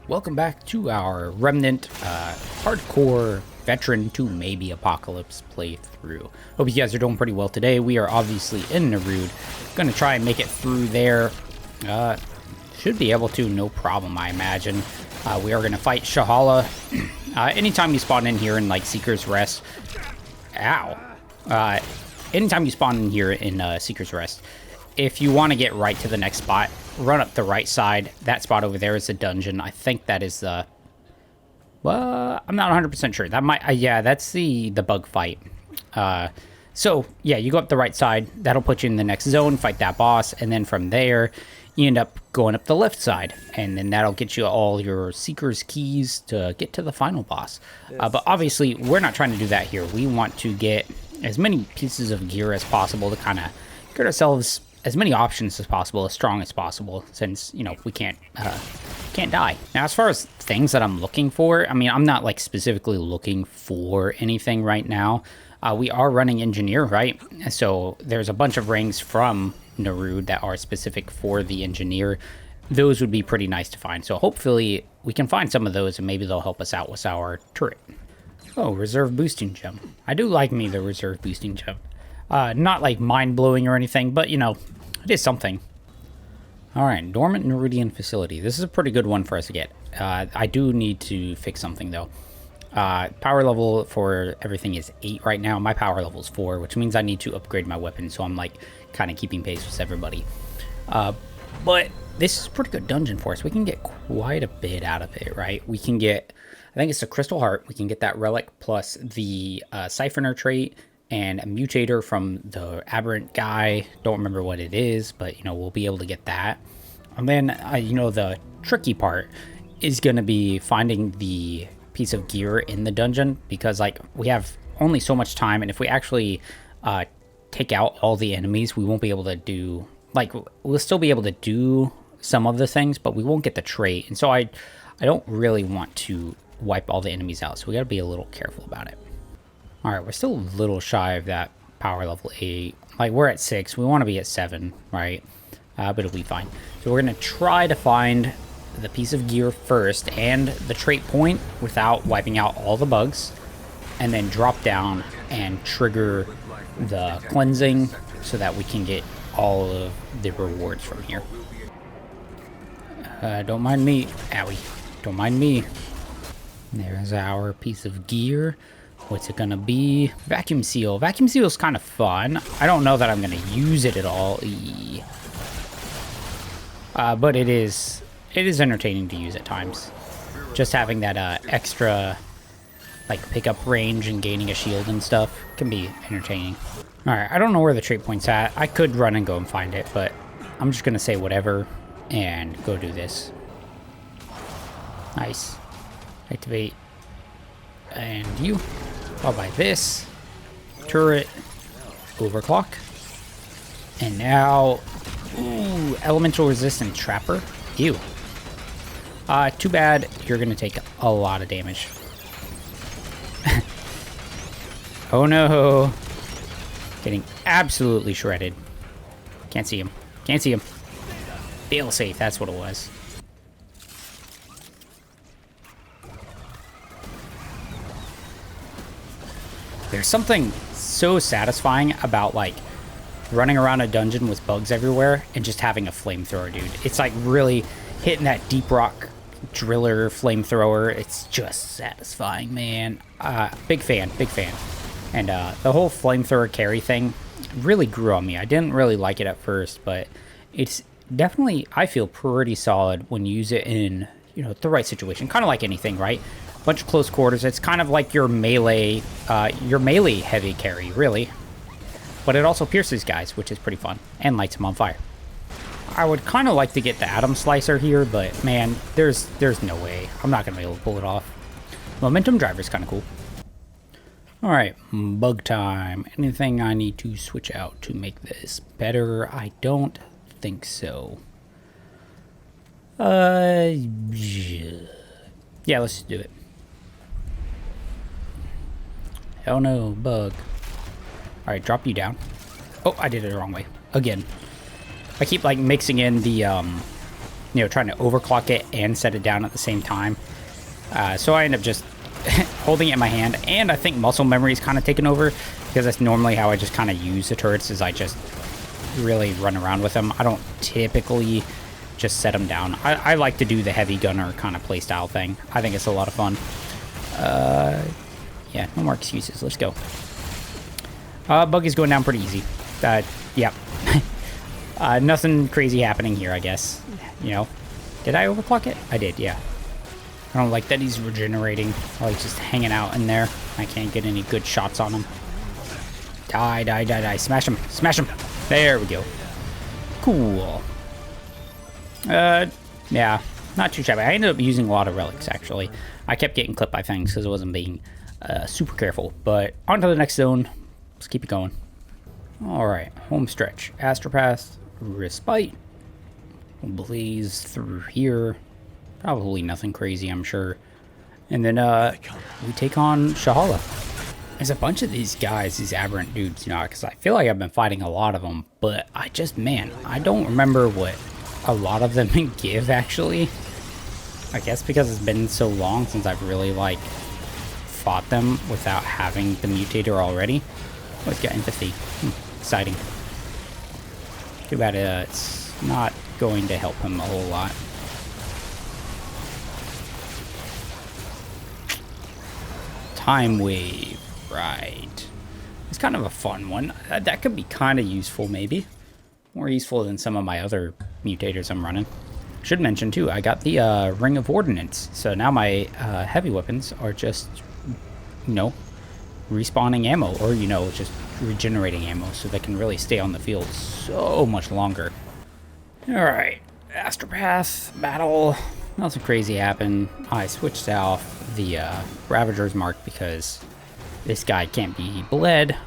Welcome back to our Remnant hardcore veteran to maybe apocalypse playthrough. Hope you guys are doing pretty well today. We are obviously in Nerud. Gonna try and make it through there. Should be able to, no problem, I imagine. We are gonna fight Sha'Hala. Anytime you spawn in here in like Seeker's Rest, anytime you spawn in here in Seeker's Rest, if you want to get right to the next spot, run up the right side. That spot over there is a dungeon. I think that is the... Well, I'm not 100% sure. That might... yeah, that's the bug fight. So, yeah, you go up the right side. That'll put you in the next zone, fight that boss. And then from there, you end up going up the left side. And then that'll get you all your Seeker's keys to get to the final boss. But obviously, we're not trying to do that here. We want to get as many pieces of gear as possible to kind of get ourselves... as many options as possible, as strong as possible, since, you know, we can't die. Now, as far as things that I'm looking for, I mean, I'm not, like, specifically looking for anything right now. We are running Engineer, right? So there's a bunch of rings from Nerud that are specific for the Engineer. Those would be pretty nice to find. So hopefully we can find some of those, and maybe they'll help us out with our turret. Oh, Reserve Boosting Gem. I do like me the Reserve Boosting Gem. Not like mind-blowing or anything, but, you know, it is something. Alright, Dormant Facility. This is a pretty good one for us to get. I do need to fix something, though. Power level for everything is 8 right now. My power level is 4, which means I need to upgrade my weapon, so I'm, like, kind of keeping pace with everybody. But this is a pretty good dungeon for us. We can get quite a bit out of it, right? We can get, I think it's the Crystal Heart. We can get that relic plus the Siphoner trait, and a mutator from the aberrant guy. Don't remember what it is, but, you know, we'll be able to get that. And then, you know, the tricky part is going to be finding the piece of gear in the dungeon, because, like, we have only so much time, and if we actually take out all the enemies, we won't be able to do, like, we'll still be able to do some of the things, but we won't get the trait. And so I don't really want to wipe all the enemies out, so we got to be a little careful about it. Alright, we're still a little shy of that power level 8. Like, we're at 6. We want to be at 7, right? But it'll be fine. So we're going to try to find the piece of gear first and the trait point without wiping out all the bugs. And then drop down and trigger the cleansing so that we can get all of the rewards from here. Don't mind me. Owie. Don't mind me. There's our piece of gear. What's it gonna be? Vacuum seal. Vacuum seal is kind of fun. I don't know that I'm gonna use it at all. But it is entertaining to use at times. Just having that extra, like, pickup range and gaining a shield and stuff can be entertaining. All right, I don't know where the trait point's at. I could run and go and find it, but I'm just gonna say whatever and go do this. Nice. Activate. And you. I'll buy this. Turret. Overclock. And now... Ooh, elemental resistant trapper. Ew. Too bad you're gonna take a lot of damage. Oh no. Getting absolutely shredded. Can't see him. Can't see him. Fail safe, that's what it was. There's something so satisfying about, like, running around a dungeon with bugs everywhere and just having a flamethrower, dude. It's like really hitting that deep rock driller flamethrower. It's just satisfying, man. Big fan, big fan. And the whole flamethrower carry thing really grew on me. I didn't really like it at first, but it's definitely, I feel, pretty solid when you use it in, you know, the right situation. Kind of like anything, right? Bunch of close quarters. It's kind of like your melee heavy carry, really. But it also pierces guys, which is pretty fun, and lights them on fire. I would kind of like to get the Atom Slicer here, but man, there's no way. I'm not gonna be able to pull it off. Momentum Driver is kind of cool. All right, bug time. Anything I need to switch out to make this better? I don't think so. Yeah, let's just do it. Oh no, bug. Alright, drop you down. Oh, I did it the wrong way. Again. I keep, like, mixing in the you know, trying to overclock it and set it down at the same time. So I end up just holding it in my hand, and I think muscle memory is kind of taken over, because that's normally how I just kind of use the turrets, is I just really run around with them. I don't typically just set them down. I like to do the heavy gunner kind of playstyle thing. I think it's a lot of fun. Yeah, no more excuses. Let's go. Buggy's going down pretty easy. Yeah. Nothing crazy happening here, I guess. You know. Did I overclock it? I did, yeah. I don't like that he's regenerating while he's just hanging out in there. I can't get any good shots on him. Die, die, die, die. Smash him. Smash him. There we go. Cool. Yeah. Not too shabby. I ended up using a lot of relics, actually. I kept getting clipped by things because I wasn't being super careful. But on to the next zone. Let's keep it going. Alright. Home stretch. Astropath. Respite. We'll blaze through here. Probably nothing crazy, I'm sure. And then, we take on Sha'Hala. There's a bunch of these guys, these aberrant dudes, you know, because I feel like I've been fighting a lot of them, but I just, man, I don't remember what a lot of them give, actually. I guess because it's been so long since I've really, like, fought them without having the mutator already. Always got empathy. Exciting. Too bad it's not going to help him a whole lot. Time wave, right. It's kind of a fun one. That could be kind of useful, maybe. More useful than some of my other mutators I'm running. Should mention, too, I got the Ring of Ordnance. So now my heavy weapons are just, you know, respawning ammo. Or, you know, just regenerating ammo. So they can really stay on the field so much longer. Alright. Astropath battle. Nothing crazy happened. I switched off the Ravager's Mark because this guy can't be bled.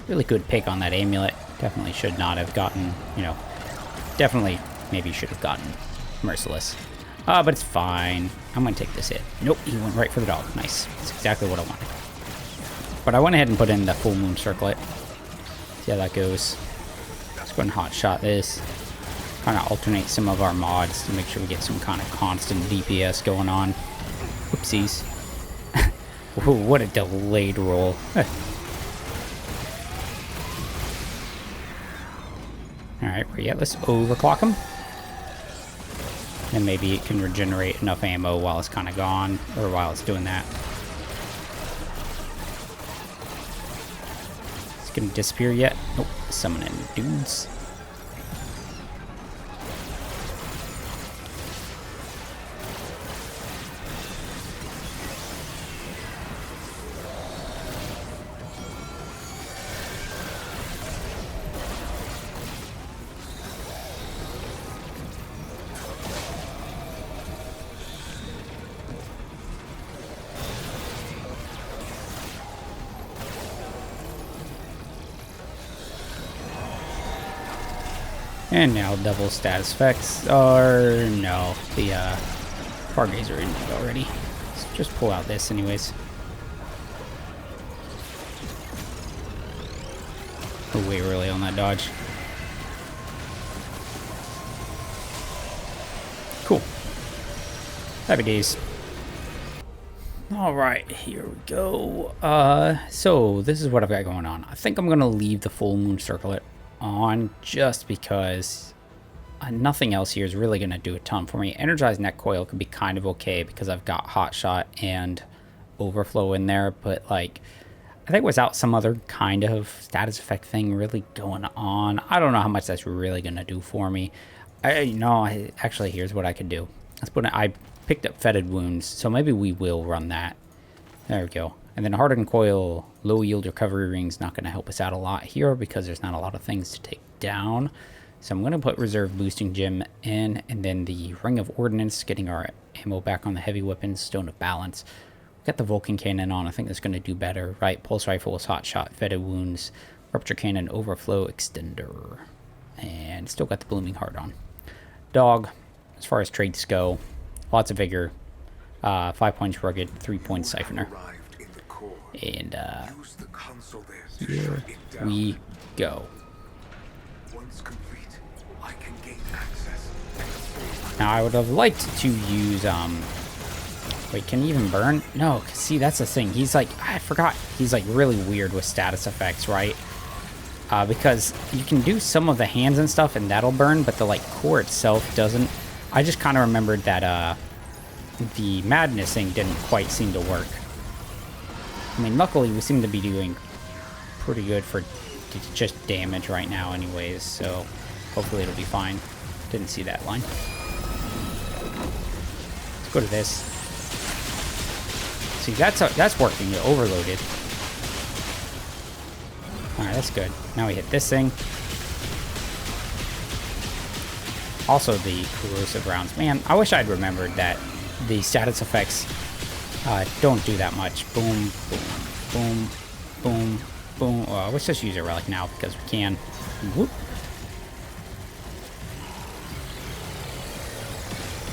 Really good pick on that amulet. Definitely should not have gotten, you know, definitely maybe should have gotten Merciless. But it's fine. I'm going to take this hit. Nope, he went right for the dog. Nice. That's exactly what I wanted. But I went ahead and put in the full moon circlet. See how that goes. Let's go and hot shot this. Kind of alternate some of our mods to make sure we get some kind of constant DPS going on. Whoopsies. Ooh, what a delayed roll. Alright, yeah, let's overclock him. And maybe it can regenerate enough ammo while it's kind of gone, or while it's doing that. It's gonna disappear yet? Nope, summoning dudes. And now double status effects, or no, the Fargazer in it already. Let's just pull out this anyways. We're way early on that dodge. Cool. Happy days. Alright, here we go. So this is what I've got going on. I think I'm gonna leave the full moon circlet on just because nothing else here is really going to do a ton for me. Energized neck coil could be kind of okay because I've got hot shot and overflow in there, but like I think without some other kind of status effect thing really going on, I don't know how much that's really going to do for me. Actually, here's what I could do. Let's put I picked up fetid wounds, so maybe we will run that. There we go. And then hardened coil, low yield recovery ring's not going to help us out a lot here because there's not a lot of things to take down. So I'm going to put reserve boosting gem in, and then the ring of ordnance, getting our ammo back on the heavy weapons, stone of balance. We've got the Vulcan cannon on. I think that's going to do better, right? Pulse rifle is hot shot, fetid wounds, rupture cannon, overflow extender, and still got the blooming heart on. Dog, as far as traits go, lots of vigor, 5 points rugged, 3 points siphoner. And here we go. Once complete, I can gain access and expose Now, I would have liked to use, wait, can he even burn? No, see, that's the thing. He's like, I forgot, he's like really weird with status effects, right? Because you can do some of the hands and stuff and that'll burn, but the like core itself doesn't. I just kind of remembered that the madness thing didn't quite seem to work. I mean, luckily we seem to be doing pretty good for just damage right now anyways, so hopefully it'll be fine. Didn't see that line. Let's go to this. See, that's working. It overloaded. Alright, that's good. Now we hit this thing. Also the corrosive rounds. Man, I wish I'd remembered that the status effects don't do that much. Boom, boom, boom, boom, boom. Well, let's just use a relic now because we can. Whoop.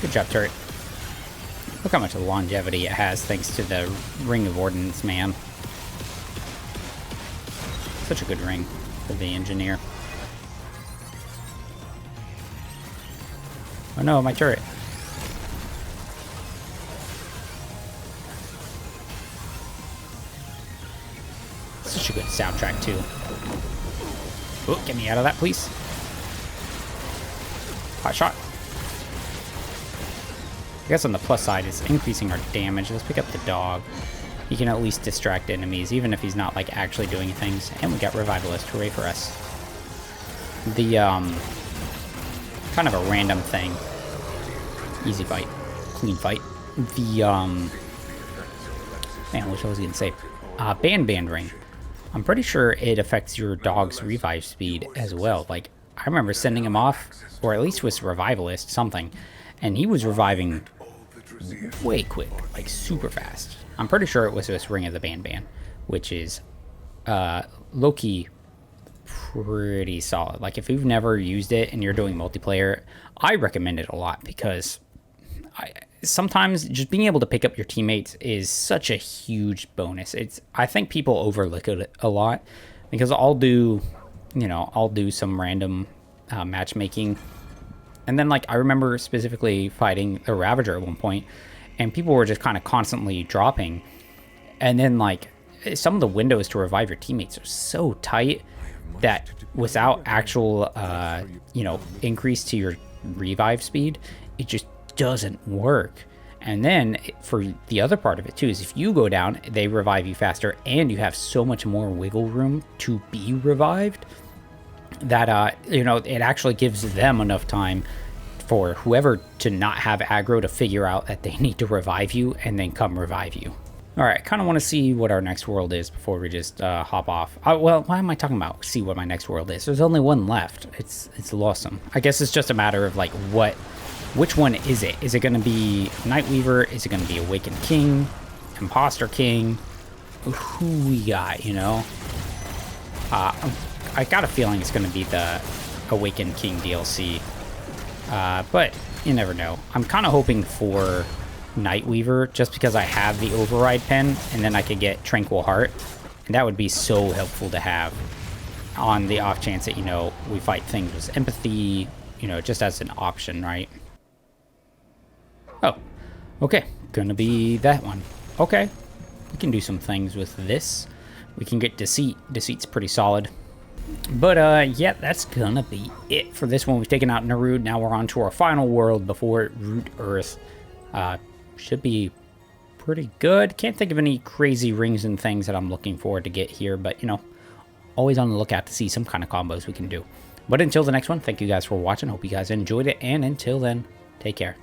Good job, turret. Look how much longevity it has thanks to the Ring of Ordnance, man. Such a good ring for the engineer. Oh no, my turret. Such a good soundtrack, too. Oh, get me out of that, please. Hot shot. I guess on the plus side, it's increasing our damage. Let's pick up the dog. He can at least distract enemies, even if he's not, like, actually doing things. And we got Revivalist. Hooray for us. The, kind of a random thing. Easy fight. Clean fight. The, man, what was I gonna say? Band ring. I'm pretty sure it affects your dog's revive speed as well. Like, I remember sending him off, or at least with Revivalist, something, and he was reviving way quick, like super fast. I'm pretty sure it was this Ring of the Band, which is low-key pretty solid. Like, if you've never used it and you're doing multiplayer, I recommend it a lot because sometimes just being able to pick up your teammates is such a huge bonus. I think people overlook it a lot because I'll do some random matchmaking. And then, like, I remember specifically fighting a Ravager at one point, and people were just kind of constantly dropping. And then, like, some of the windows to revive your teammates are so tight that without actual, increase to your revive speed, it just doesn't work. And then, for the other part of it, too, is if you go down, they revive you faster, and you have so much more wiggle room to be revived that, it actually gives them enough time for whoever to not have aggro to figure out that they need to revive you and then come revive you. All right, I kind of want to see what our next world is before we just hop off. Well, why am I talking about see what my next world is? There's only one left. It's awesome. I guess it's just a matter of, like, which one is it? Is it going to be Nightweaver? Is it going to be Awakened King? Imposter King? Who we got, you know? I got a feeling it's going to be the Awakened King DLC. But you never know. I'm kind of hoping for Nightweaver just because I have the override pen and then I could get Tranquil Heart. And that would be so helpful to have on the off chance that, we fight things with empathy, just as an option, right? Oh, okay. Gonna be that one. Okay. We can do some things with this. We can get Deceit. Deceit's pretty solid. But, yeah, that's gonna be it for this one. We've taken out Nerud. Now we're on to our final world before Root Earth. Should be pretty good. Can't think of any crazy rings and things that I'm looking forward to get here. But, always on the lookout to see some kind of combos we can do. But until the next one, thank you guys for watching. Hope you guys enjoyed it. And until then, take care.